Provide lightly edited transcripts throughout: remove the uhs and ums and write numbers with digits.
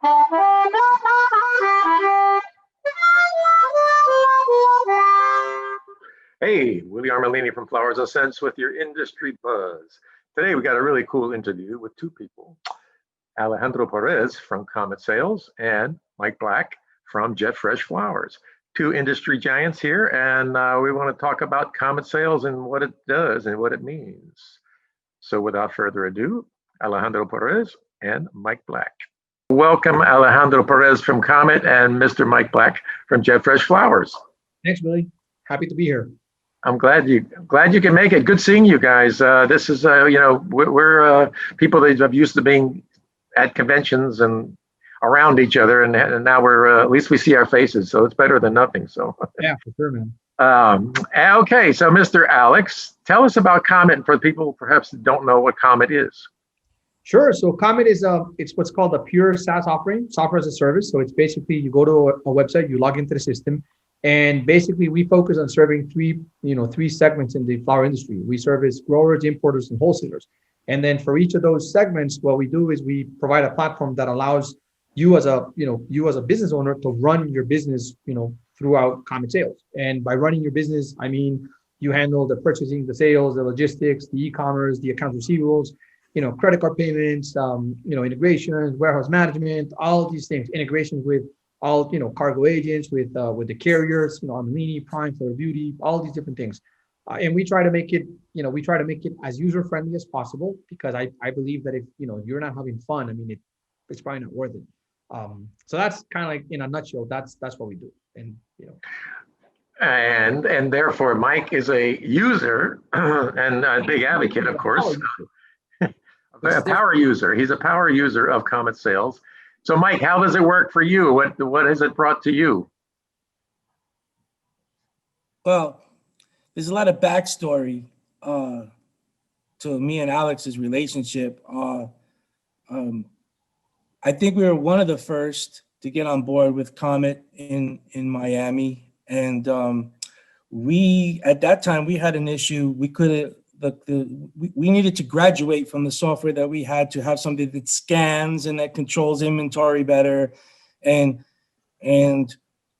Hey, Willie Armelini from Flowers and Scents with your industry buzz. Today we got a really cool interview with two people, Alejandro Perez from Komet Sales and Mike Black from Jet Fresh Flowers. Two industry giants here, and we want to talk about Komet Sales and what it does and what it means. So without further ado, Alejandro Perez and Mike Black. Welcome, Alejandro Perez from Komet and Mr. Mike Black from Jet Fresh Flowers. Thanks, Willie. Happy to be here. I'm glad you can make it. Good seeing you guys. This is we're people that have used to being at conventions and around each other, and now we're at least we see our faces, so it's better than nothing. So yeah, for sure, man. Okay, so Mr. Alex, tell us about Komet for people perhaps that don't know what Komet is. Sure. So Komet is it's what's called a pure SaaS offering, software as a service. So it's basically you go to a website, you log into the system. And basically, we focus on serving three segments in the flower industry. We service growers, importers, and wholesalers. And then for each of those segments, what we do is we provide a platform that allows you as a business owner to run your business, throughout Komet Sales. And by running your business, I mean you handle the purchasing, the sales, the logistics, the e-commerce, the accounts receivables, credit card payments, integrations, warehouse management, all of these things, integrations with all cargo agents, with the carriers, Armelini, Prime, Florida Beauty, all these different things, and we try to make it as user friendly as possible, because I believe that if you're not having fun, I mean it's probably not worth it. So that's kind of like in a nutshell. That's what we do, and And therefore, Mike is a user and a big advocate, of course, a power user. He's a power user of Komet Sales. So, Mike, how does it work for you? What has it brought to you? Well, there's a lot of backstory to me and Alex's relationship. I think we were one of the first to get on board with Komet in Miami, and at that time we had an issue. We needed to graduate from the software that we had to have something that scans and that controls inventory better. And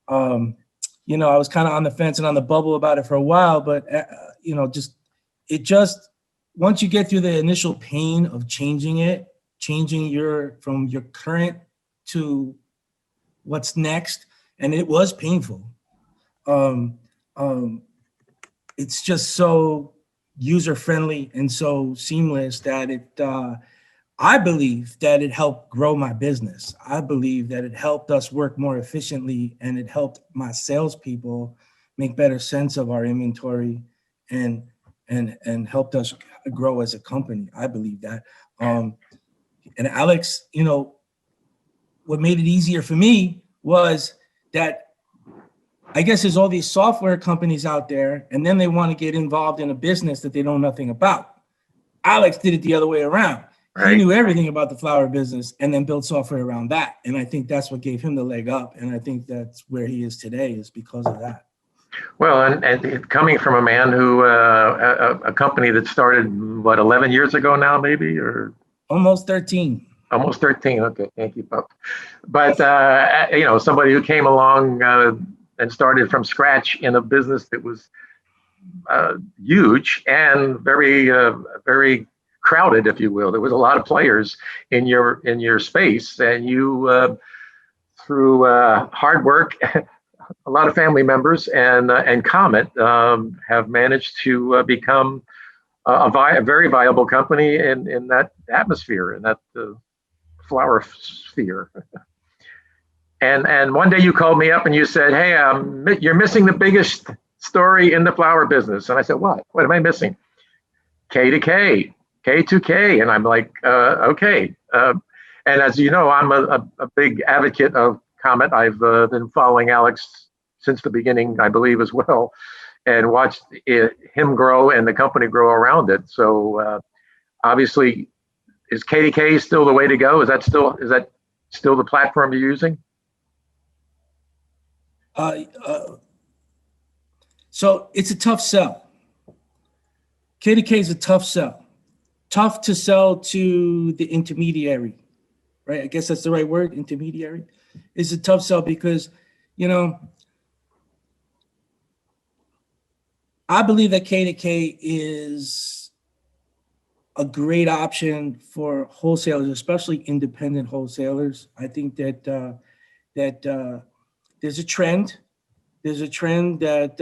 I was kind of on the fence and on the bubble about it for a while, but once you get through the initial pain of changing from your current to what's next, and it was painful. It's just so user-friendly and so seamless that I believe that it helped grow my business. I believe that it helped us work more efficiently, and it helped my salespeople make better sense of our inventory and helped us grow as a company. I believe that. And Alex, what made it easier for me was that I guess there's all these software companies out there, and then they want to get involved in a business that they know nothing about. Alex did it the other way around. Right. He knew everything about the flower business and then built software around that. And I think that's what gave him the leg up. And I think that's where he is today, is because of that. Well, and coming from a man who, a company that started, 11 years ago now, maybe, or? Almost 13. Almost 13, okay, thank you, Pup. But, somebody who came along and started from scratch in a business that was huge and very, very crowded, if you will. There was a lot of players in your space, and you, through hard work, a lot of family members and Komet have managed to become a very viable company in that atmosphere, in that flower sphere. And one day you called me up and you said, "Hey, you're missing the biggest story in the flower business." And I said, "What? What am I missing?" K to K, K to K. And I'm like, okay. And as you know, I'm a big advocate of Komet. I've been following Alex since the beginning, I believe, as well, and watched him grow and the company grow around it. So obviously, is K to K still the way to go? Is that still the platform you're using? So it's a tough sell. K to K is a tough sell. Tough to sell to the intermediary. right? I guess that's the right word, intermediary. It's a tough sell because, you know, I believe that K2K is a great option for wholesalers, especially independent wholesalers. I think that there's a trend. There's a trend that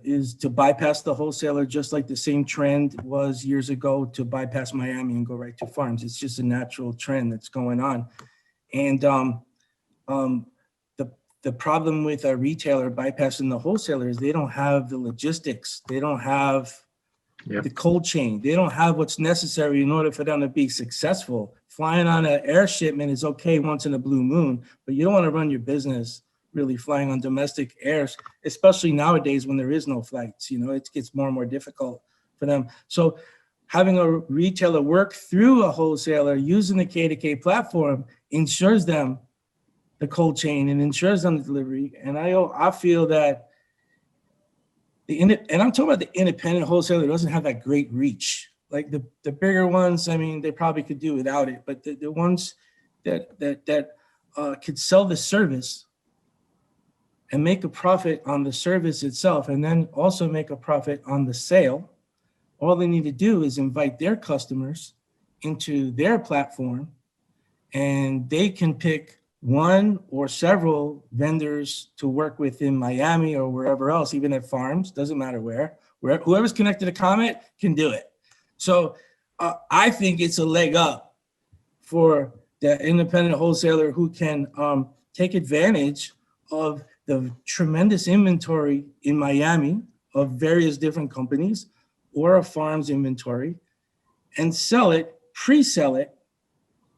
is to bypass the wholesaler, just like the same trend was years ago to bypass Miami and go right to farms. It's just a natural trend that's going on. And the problem with a retailer bypassing the wholesaler is they don't have the logistics. They don't have the cold chain. They don't have what's necessary in order for them to be successful. Flying on an air shipment is okay once in a blue moon, but you don't want to run your business really flying on domestic airs, especially nowadays when there is no flights. You know, it gets more and more difficult for them. So having a retailer work through a wholesaler using the K2K platform ensures them the cold chain and ensures them the delivery. And I feel that and I'm talking about the independent wholesaler doesn't have that great reach. Like the bigger ones, I mean, they probably could do without it, but the ones that could sell the service and make a profit on the service itself, and then also make a profit on the sale, all they need to do is invite their customers into their platform, and they can pick one or several vendors to work with in Miami or wherever else, even at farms, doesn't matter where whoever's connected to Komet can do it. So I think it's a leg up for the independent wholesaler who can take advantage of the tremendous inventory in Miami of various different companies or a farm's inventory and sell it, pre-sell it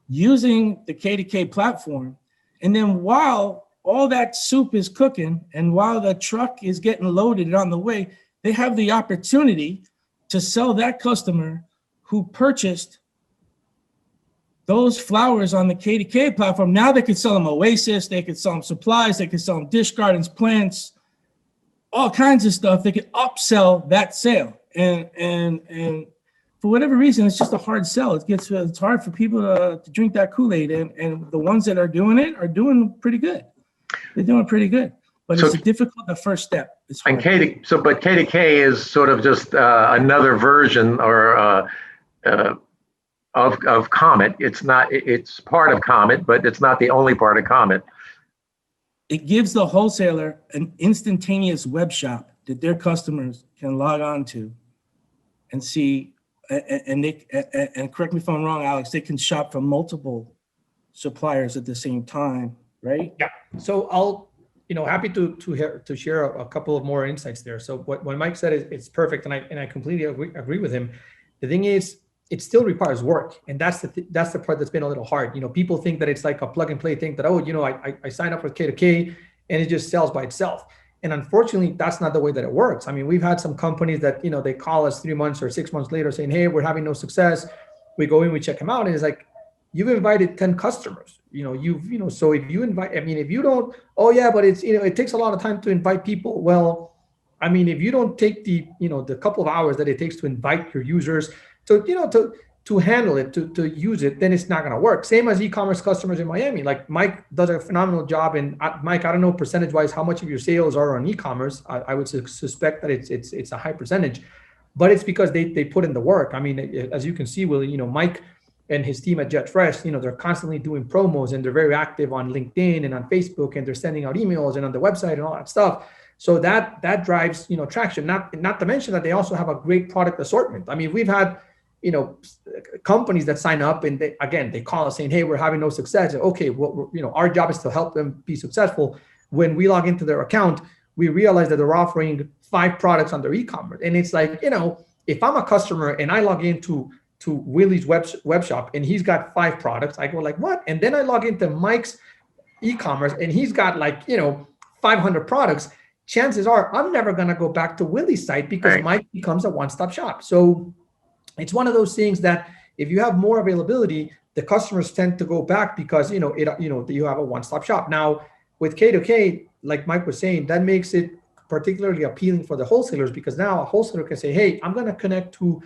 using the K2K platform. And then while all that soup is cooking and while the truck is getting loaded and on the way, they have the opportunity to sell that customer who purchased those flowers on the K2K platform. Now they could sell them Oasis, they could sell them supplies, they could sell them dish gardens, plants, all kinds of stuff. They could upsell that sale. And for whatever reason, it's just a hard sell. It's hard for people to drink that Kool-Aid, and the ones that are doing it are doing pretty good. They're doing pretty good, but it's difficult. The first step. But K2K is sort of just another version or of Komet. It's part of Komet, but it's not the only part of Komet. It gives the wholesaler an instantaneous web shop that their customers can log on to and see, and correct me if I'm wrong, Alex, they can shop from multiple suppliers at the same time, right? Yeah. So I'll, happy to share a couple of more insights there. So what Mike said is it's perfect, and I completely agree with him. The thing is, it still requires work, and that's the part that's been a little hard. People think that it's like a plug and play thing that I sign up with K2K and it just sells by itself. And unfortunately, that's not the way that it works. I mean, we've had some companies that they call us 3 months or 6 months later saying, "Hey, we're having no success." We go in, we check them out, and it's like, you've invited 10 customers. So if you invite, if you don't, oh yeah, but it's it takes a lot of time to invite people. Well, if you don't take the the couple of hours that it takes to invite your users to handle it, to use it, then it's not going to work. Same as e-commerce customers in Miami. Like Mike does a phenomenal job. And Mike, I don't know percentage-wise how much of your sales are on e-commerce. I would suspect that it's a high percentage, but it's because they put in the work. As you can see, Willie, Mike and his team at JetFresh, they're constantly doing promos, and they're very active on LinkedIn and on Facebook, and they're sending out emails and on the website and all that stuff. So that drives traction. Not to mention that they also have a great product assortment. We've had companies that sign up and they call us saying, "Hey, we're having no success." Okay, well, our job is to help them be successful. When we log into their account, we realize that they're offering 5 products on their e-commerce, and it's like, if I'm a customer and I log into Willie's web shop and he's got 5 products, I go like, what? And then I log into Mike's e-commerce and he's got 500 products. Chances are I'm never going to go back to Willie's site because Mike becomes a one-stop shop. So it's one of those things that if you have more availability, the customers tend to go back because you have a one-stop shop. Now with K2K, like Mike was saying, that makes it particularly appealing for the wholesalers, because now a wholesaler can say, "Hey, I'm going to connect to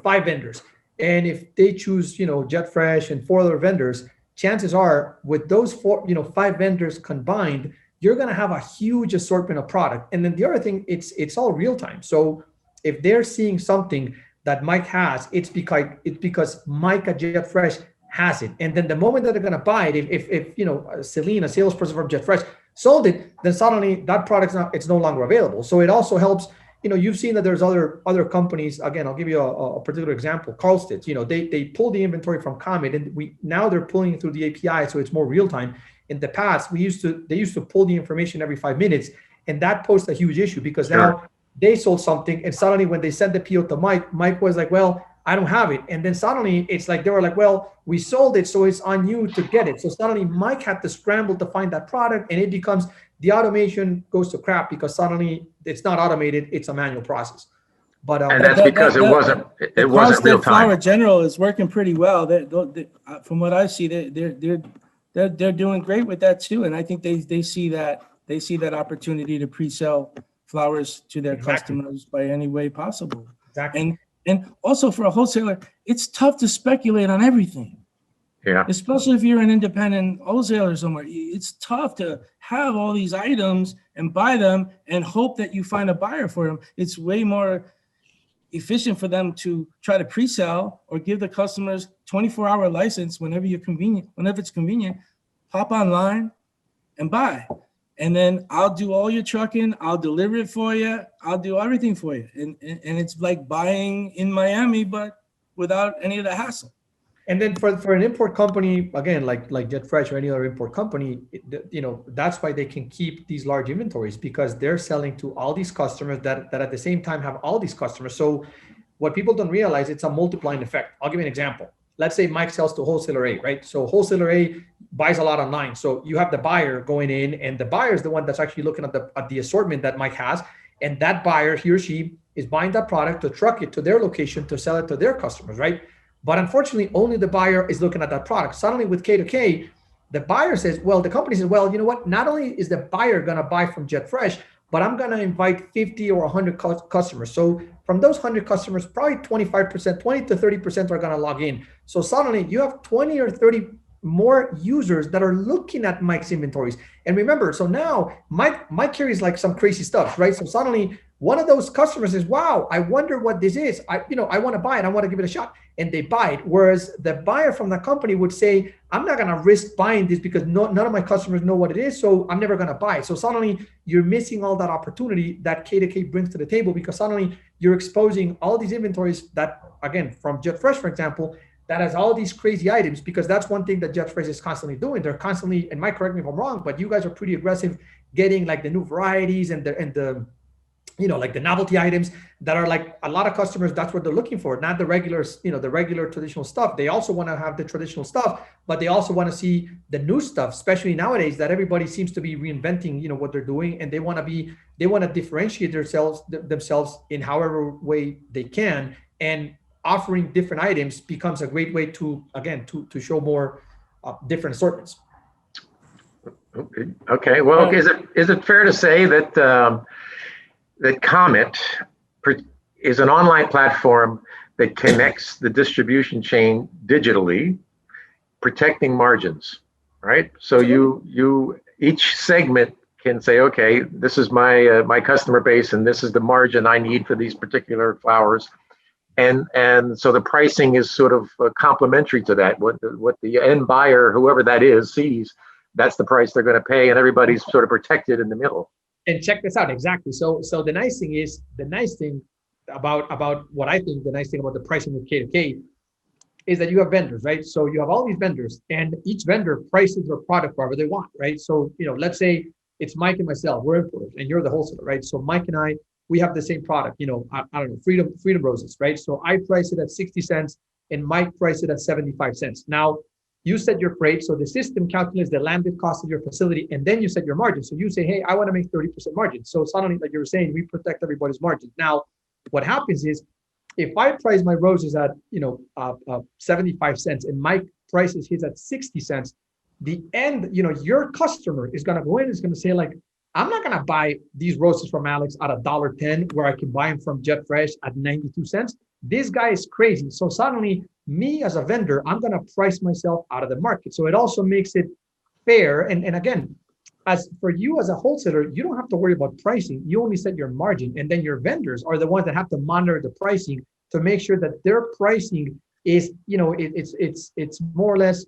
5 vendors, and if they choose JetFresh and 4 other vendors, chances are with those four, 5 vendors combined, you're going to have a huge assortment of product. And then the other thing, it's all real time. So if they're seeing something that Mike has, it's because Mike at Jet Fresh has it. And then the moment that they're going to buy it, if Celine, a salesperson from Jet Fresh, sold it, then suddenly that it's no longer available. So it also helps. You've seen that there's other companies. Again, I'll give you a particular example. Karlsted's, they pull the inventory from Komet, and now they're pulling it through the API, so it's more real time. In the past, they used to pull the information every 5 minutes, and that posed a huge issue because now they sold something, and suddenly when they sent the PO to Mike was like, well, I don't have it. And then suddenly it's like, they were like, well, we sold it, so it's on you to get it. So suddenly Mike had to scramble to find that product, and it becomes, the automation goes to crap because suddenly it's not automated, it's a manual process. But and that's because it wasn't real time. Flower General is working pretty well. From what I see, they're doing great with that too. And I think they see that opportunity to pre-sell flowers to their customers by any way possible. Exactly. And also for a wholesaler, it's tough to speculate on everything. Yeah. Especially if you're an independent wholesaler somewhere. It's tough to have all these items and buy them and hope that you find a buyer for them. It's way more efficient for them to try to pre-sell or give the customers 24-hour license whenever it's convenient, hop online and buy. And then I'll do all your trucking, I'll deliver it for you, I'll do everything for you. And it's like buying in Miami, but without any of the hassle. And then for an import company, again, like Jet Fresh or any other import company, that's why they can keep these large inventories, because they're selling to all these customers that at the same time have all these customers. So what people don't realize, it's a multiplying effect. I'll give you an example. Let's say Mike sells to wholesaler A, right? So wholesaler A buys a lot online. So you have the buyer going in, and the buyer is the one that's actually looking at the assortment that Mike has. And that buyer, he or she, is buying that product to truck it to their location to sell it to their customers, right? But unfortunately, only the buyer is looking at that product. Suddenly with K2K, the buyer says, well, the company says, well, you know what? Not only is the buyer going to buy from Jet Fresh, but I'm going to invite 50 or 100 customers. So from those 100 customers, probably 25%, 20 to 30% are going to log in. So suddenly you have 20 or 30 more users that are looking at Mike's inventories. And remember, so now Mike carries like some crazy stuff, right? So suddenly one of those customers says, wow, I wonder what this is. I want to buy it. I want to give it a shot. And they buy it. Whereas the buyer from the company would say, I'm not going to risk buying this because none of my customers know what it is. So I'm never going to buy it. So suddenly you're missing all that opportunity that K2K brings to the table, because suddenly you're exposing all these inventories that, again, from Jet Fresh, for example, that has all these crazy items, because that's one thing that Jet Fresh is constantly doing. They're constantly, and Mike, correct me if I'm wrong, but you guys are pretty aggressive getting like the new varieties and the like the novelty items that are like a lot of customers, that's what they're looking for, not the regular, the regular traditional stuff. They also want to have the traditional stuff, but they also want to see the new stuff, especially nowadays that everybody seems to be reinventing, what they're doing. And they want to differentiate themselves in however way they can. And offering different items becomes a great way to, again, to show more different assortments. Okay. Well, is it fair to say that that Komet is an online platform that connects the distribution chain digitally, protecting margins, right? So you each segment can say, okay, this is my customer base, and this is the margin I need for these particular flowers, and so the pricing is sort of complementary to that. What the end buyer, whoever that is, sees, that's the price they're going to pay, and everybody's sort of protected in the middle. And check this out. Exactly. So the nice thing about what I think the nice thing about the pricing with K2K is that you have vendors, right? So you have all these vendors, and each vendor prices their product wherever they want, right? So, let's say it's Mike and myself, we're importers, and you're the wholesaler, right? So Mike and I, we have the same product, I don't know, Freedom Roses, right? So I price it at 60 cents and Mike priced it at 75 cents. Now, you set your freight, so the system calculates the landed cost of your facility, and then you set your margin. So you say, hey, I want to make 30% margin. So suddenly, like you were saying, we protect everybody's margin. Now, what happens is, if I price my roses at 75 cents and Mike prices his at 60 cents, the end, your customer is going to go in, is going to say, like, I'm not going to buy these roses from Alex at $1.10 where I can buy them from Jet Fresh at 92 cents. This guy is crazy. So suddenly me as a vendor, I'm going to price myself out of the market. So it also makes it fair. And again, as for you as a wholesaler, you don't have to worry about pricing. You only set your margin, and then your vendors are the ones that have to monitor the pricing to make sure that their pricing is, it's more or less,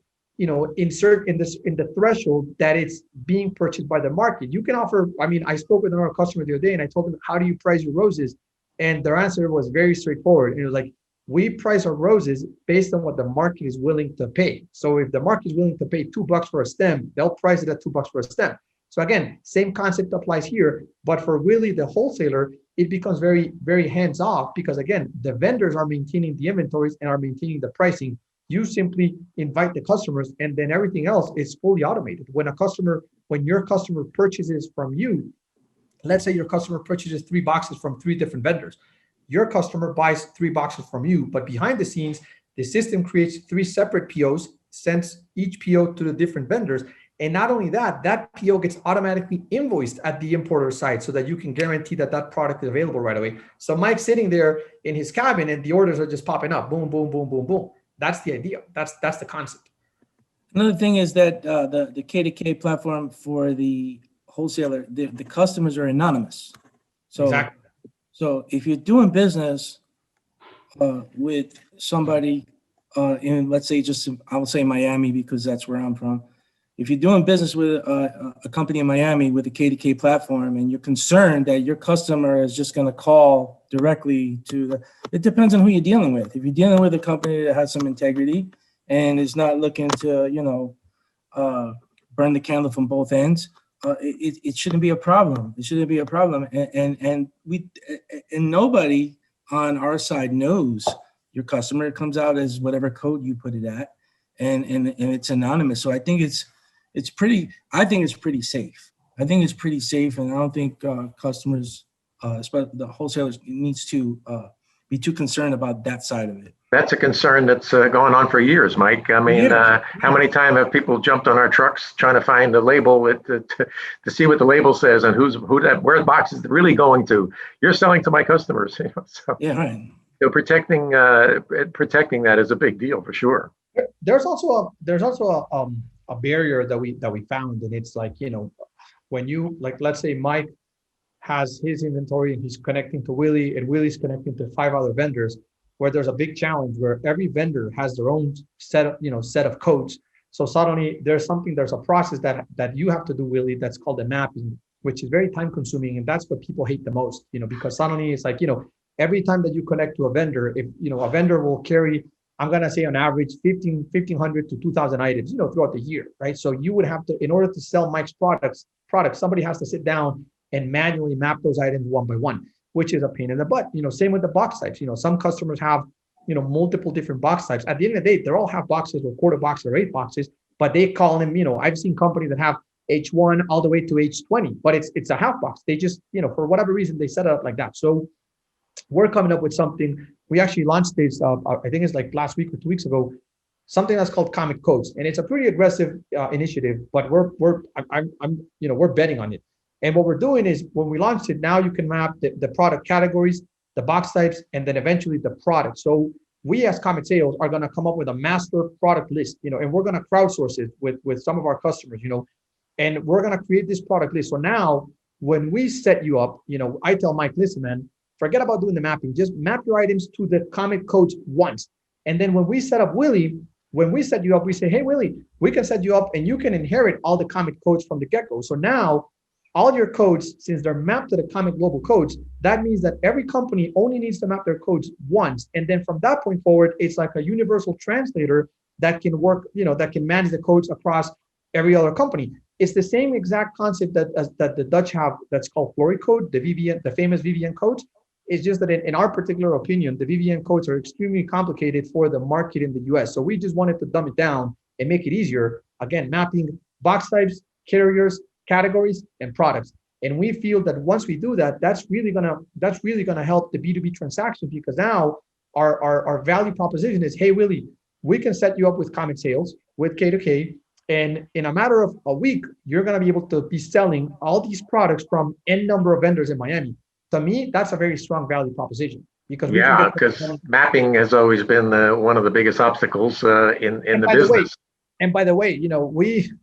insert in the threshold that it's being purchased by the market. You can offer. I mean, I spoke with another customer the other day, and I told them, "How do you price your roses?" And their answer was very straightforward. And it was like, we price our roses based on what the market is willing to pay. So if the market is willing to pay $2 for a stem, they'll price it at $2 for a stem. So again, same concept applies here, but for Willie, the wholesaler, it becomes very, very hands off because again, the vendors are maintaining the inventories and are maintaining the pricing. You simply invite the customers and then everything else is fully automated. When your customer purchases from you, let's say your customer purchases 3 boxes from 3 different vendors. Your customer buys 3 boxes from you, but behind the scenes, the system creates 3 separate POs, sends each PO to the different vendors. And not only that, that PO gets automatically invoiced at the importer side so that you can guarantee that that product is available right away. So Mike's sitting there in his cabin and the orders are just popping up. Boom, boom, boom, boom, boom. That's the idea. That's the concept. Another thing is that the K2K platform for the wholesaler, the customers are anonymous. So, exactly. So if you're doing business with somebody in, let's say, I will say Miami because that's where I'm from. If you're doing business with a company in Miami with a K2K platform and you're concerned that your customer is just going to call directly it depends on who you're dealing with. If you're dealing with a company that has some integrity and is not looking to, burn the candle from both ends, it shouldn't be a problem. It shouldn't be a problem. And nobody on our side knows your customer. It comes out as whatever code you put it at, and it's anonymous. So I think it's pretty safe. I think it's pretty safe, and I don't think customers, especially the wholesalers, needs to be too concerned about that side of it. That's a concern that's going on for years, Mike. I mean, how many times have people jumped on our trucks trying to find the label to see what the label says and where the box is really going to? You're selling to my customers, So yeah, right. So protecting that is a big deal for sure. There's also a barrier that we found, and it's like, when you, like, let's say Mike has his inventory and he's connecting to Willie and Willie's connecting to 5 other vendors, where there's a big challenge where every vendor has their own set of codes. So suddenly there's a process that you have to do, Willie, that's called the mapping, which is very time consuming. And that's what people hate the most, because suddenly it's like, every time that you connect to a vendor, if, a vendor will carry, I'm going to say on average, 1,500 to 2,000 items, throughout the year, right? So you would have to, in order to sell Mike's products, somebody has to sit down and manually map those items one by one, which is a pain in the butt. Same with the box types. Some customers have, multiple different box types. At the end of the day, they all have boxes or quarter boxes or 8 boxes, but they call them, I've seen companies that have H1 all the way to H20, but it's a half box. They just, for whatever reason, they set it up like that. So we're coming up with something. We actually launched this, I think it's like last week or 2 weeks ago, something that's called Komet Codes, and it's a pretty aggressive initiative. But we're betting on it. And what we're doing is, when we launched it, now you can map the product categories, the box types, and then eventually the product. So we as Komet Sales are going to come up with a master product list, and we're going to crowdsource it with some of our customers, and we're going to create this product list. So now when we set you up, I tell Mike, listen, man, forget about doing the mapping. Just map your items to the Komet codes once. And then when we set up Willie, when we set you up, we say, hey, Willie, we can set you up and you can inherit all the Komet codes from the get-go. So now all your codes, since they're mapped to the Komet global codes, that means that every company only needs to map their codes once. And then from that point forward, it's like a universal translator that can work, that can manage the codes across every other company. It's the same exact concept that the Dutch have, that's called Flory code, the famous VVN codes. It's just that in our particular opinion, the VVN codes are extremely complicated for the market in the US. So we just wanted to dumb it down and make it easier. Again, mapping box types, carriers, categories, and products. And we feel that once we do that, that's really gonna help the B2B transaction, because now our value proposition is, hey, Willie, we can set you up with Komet Sales, with K2K, and in a matter of a week, you're gonna be able to be selling all these products from N number of vendors in Miami. To me, that's a very strong value proposition. because we can Yeah, get. because mapping has always been one of the biggest obstacles in the business. And by the way,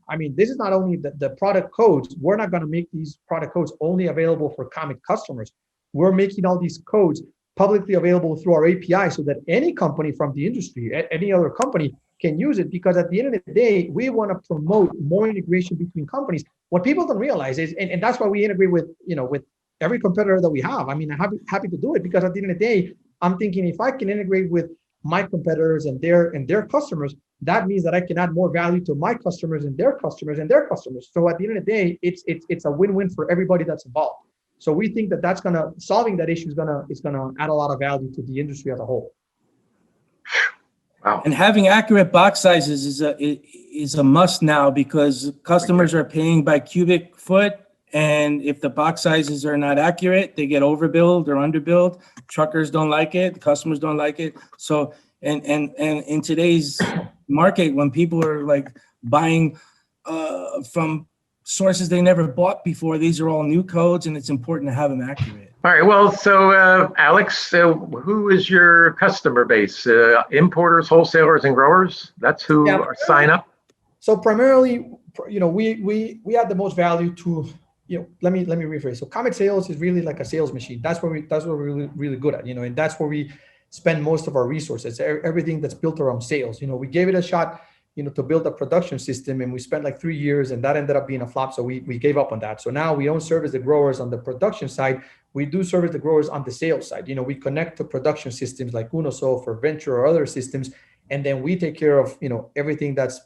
I mean, this is not only the product codes. We're not going to make these product codes only available for Komet customers. We're making all these codes publicly available through our API so that any company from the industry, any other company can use it, because at the end of the day, we want to promote more integration between companies. What people don't realize is, and that's why we integrate with, with every competitor that we have. I mean, I'm happy to do it, because at the end of the day, I'm thinking if I can integrate with my competitors and their customers, that means that I can add more value to my customers and their customers and their customers. So at the end of the day, it's a win-win for everybody that's involved. So we think that solving that issue is gonna add a lot of value to the industry as a whole. Wow. And having accurate box sizes is a must now, because customers are paying by cubic foot, and if the box sizes are not accurate, they get overbilled or underbilled. Truckers don't like it, customers don't like it. So and in today's market, when people are like buying from sources they never bought before, these are all new codes, and it's important to have them accurate. All right. Well, so Alex, who is your customer base? Importers, wholesalers, and growers? That's who sign up. So primarily, we add the most value to. Let me rephrase. So Komet Sales is really like a sales machine. That's what we're really, really good at. And that's where we spend most of our resources. Everything that's built around sales. We gave it a shot, to build a production system, and we spent like 3 years, and that ended up being a flop. So we gave up on that. So now we don't service the growers on the production side. We do service the growers on the sales side. We connect to production systems like Unosoft or Venture or other systems, and then we take care of everything that's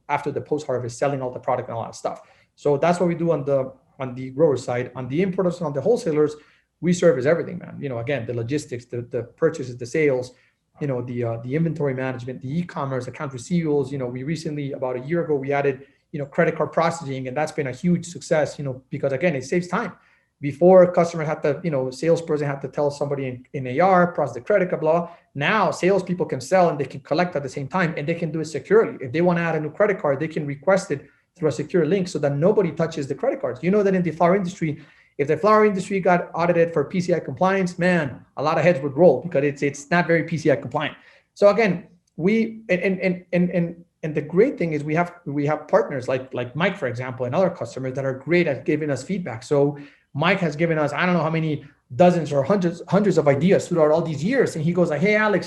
after the post harvest, selling all the product and all that stuff. So that's what we do on the grower side. On the importers and on the wholesalers, we service everything, man. Again, the logistics, the purchases, the sales, the inventory management, the e-commerce, accounts receivables. We recently, about a year ago, we added, credit card processing, and that's been a huge success, because again, it saves time. Before, a customer had to, salesperson had to tell somebody in AR, process the credit card, blah. Now, salespeople can sell and they can collect at the same time, and they can do it securely. If they want to add a new credit card, they can request it through a secure link so that nobody touches the credit cards. That in the flower industry, if the flower industry got audited for PCI compliance, man, a lot of heads would roll, because it's not very PCI compliant. So again, and the great thing is we have partners like Mike, for example, and other customers that are great at giving us feedback. So Mike has given us, I don't know how many dozens or hundreds of ideas throughout all these years. And he goes like, hey, Alex,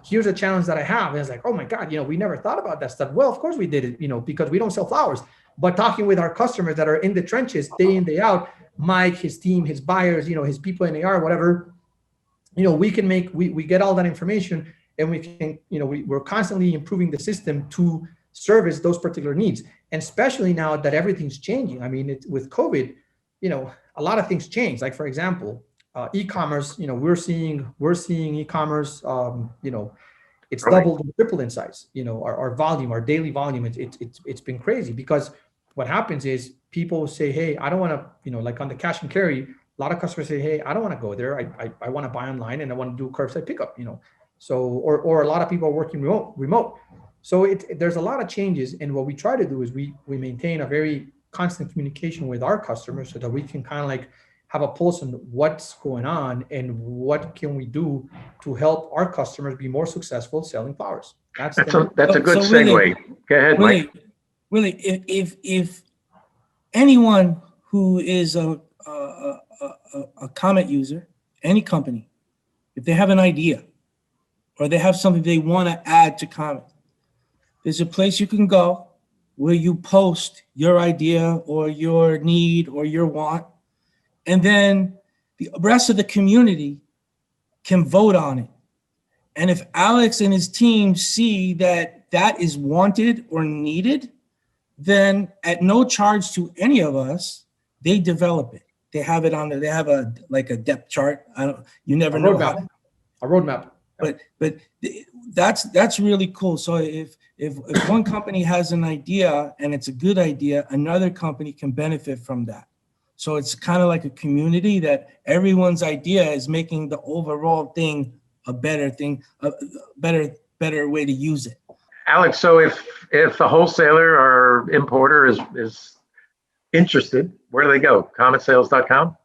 here's a challenge that I have. And it's like, oh my God, we never thought about that stuff. Well, of course we did it, because we don't sell flowers. But talking with our customers that are in the trenches day in, day out, Mike, his team, his buyers, his people in AR, whatever, we can we get all that information, and we can, we're constantly improving the system to service those particular needs. And especially now that everything's changing. I mean, with COVID, a lot of things change. Like, for example, e-commerce, we're seeing e-commerce, it's doubled and tripled in size. Our volume, our daily volume, it's been crazy, because what happens is people say, hey, I don't want to, like on the cash and carry, a lot of customers say, hey, I don't want to go there. I want to buy online, and I want to do curbside pickup, So, or a lot of people are working remote. So there's a lot of changes. And what we try to do is we maintain a very constant communication with our customers, so that we can kind of like have a pulse on what's going on and what can we do to help our customers be more successful selling flowers. That's a good segue. Go ahead, Mike. Really, if anyone who is a Komet user, any company, if they have an idea or they have something they want to add to Komet, there's a place you can go where you post your idea or your need or your want, and then the rest of the community can vote on it. And if Alex and his team see that that is wanted or needed, then at no charge to any of us, they develop it. They have it on there. They have a depth chart. You never know. A roadmap. But that's really cool. So if one company has an idea and it's a good idea, another company can benefit from that. So it's kind of like a community that everyone's idea is making the overall thing a better thing, a better way to use it. Alex, so if a wholesaler or importer is interested, where do they go? Kometsales.com?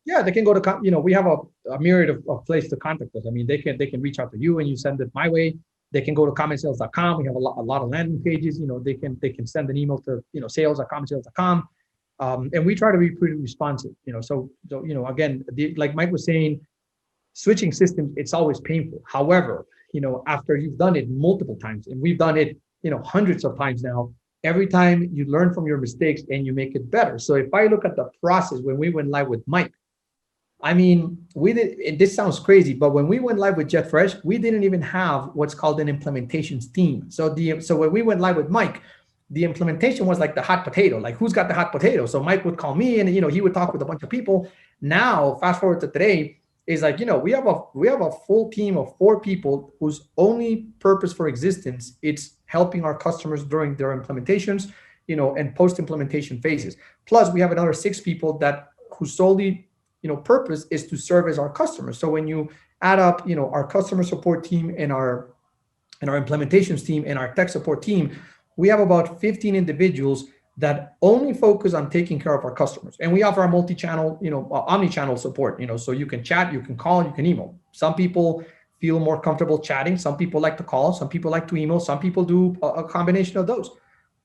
Yeah, they can go to, we have a myriad of places to contact us. I mean, they can reach out to you and you send it my way. They can go to commetsales.com. We have a lot of landing pages. They can send an email to sales@commetsales.com. And we try to be pretty responsive. So again, like Mike was saying, switching systems, it's always painful. However, after you've done it multiple times, and we've done it, hundreds of times now, every time you learn from your mistakes and you make it better. So if I look at the process when we went live with Mike, I mean, this sounds crazy, but when we went live with JetFresh, we didn't even have what's called an implementations team. So when we went live with Mike, the implementation was like the hot potato, like who's got the hot potato? So Mike would call me and, he would talk with a bunch of people. Now, fast forward to today, is like, we have a full team of 4 people whose only purpose for existence, it's helping our customers during their implementations, and post-implementation phases. Plus we have another 6 people whose solely, purpose is to serve as our customers. So when you add up, our customer support team and our implementations team and our tech support team, we have about 15 individuals that only focus on taking care of our customers. And we offer a multi-channel, omni-channel support, so you can chat, you can call, you can email. Some people feel more comfortable chatting. Some people like to call, some people like to email, some people do a combination of those.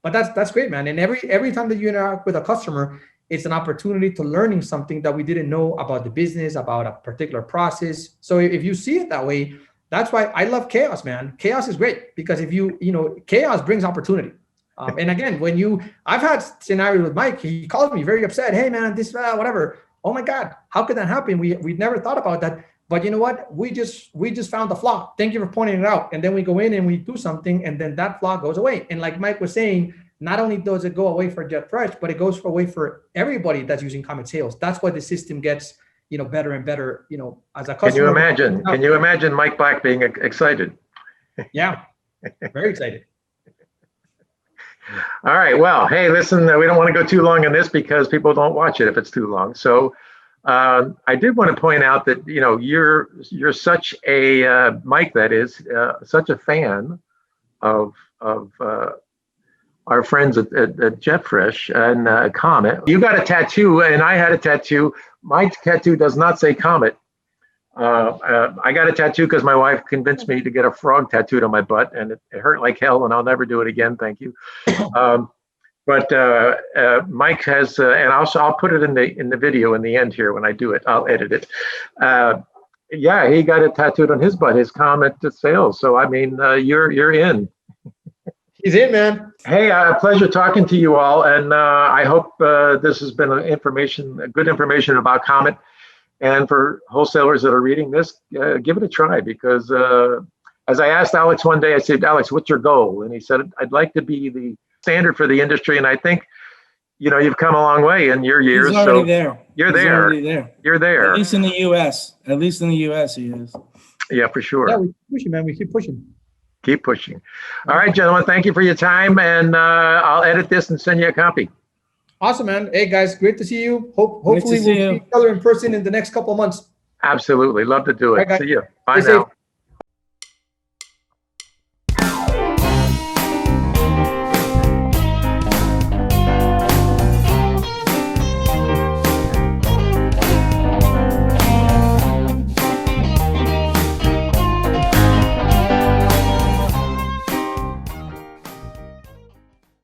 But that's great, man. And every time that you interact with a customer, it's an opportunity to learning something that we didn't know about the business, about a particular process. So if you see it that way, that's why I love chaos, man. Chaos is great because if chaos brings opportunity. And again, I've had scenarios with Mike, he called me very upset. Hey man, this, whatever. Oh my God, how could that happen? We'd never thought about that. But you know what? We just found the flaw. Thank you for pointing it out. And then we go in and we do something and then that flaw goes away. And like Mike was saying, not only does it go away for JetFresh, but it goes away for everybody that's using Komet Sales. That's why the system gets, better and better, as a customer. Can you imagine Mike Black being excited? Yeah, very excited. All right. Well, hey, listen, we don't want to go too long on this because people don't watch it if it's too long. So I did want to point out that, you're such a, Mike, that is, such a fan of our friends at JetFresh and Komet. You got a tattoo and I had a tattoo. My tattoo does not say Komet. I got a tattoo because my wife convinced me to get a frog tattooed on my butt, and it hurt like hell, and I'll never do it again. Thank you. But Mike has, and I'll put it in the video in the end here when I do it. I'll edit it. Yeah, he got it tattooed on his butt, his Komet sales. So I mean, you're in. He's in, man. Hey, pleasure talking to you all, and I hope this has been good information about Komet. And for wholesalers that are reading this, give it a try because as I asked Alex one day, I said, Alex, what's your goal? And he said, I'd like to be the standard for the industry. And I think, you've come a long way in your years. He's already there. You're there. You're there. At least in the U.S. At least in the U.S. he is. Yeah, for sure. Yeah, we keep pushing, man. We keep pushing. Keep pushing. All right, gentlemen, thank you for your time. And I'll edit this and send you a copy. Awesome, man. Hey, guys, great to see you. Hopefully we'll see each other in person in the next couple of months. Absolutely. Love to do it. Right, see you. Bye Stay now. safe.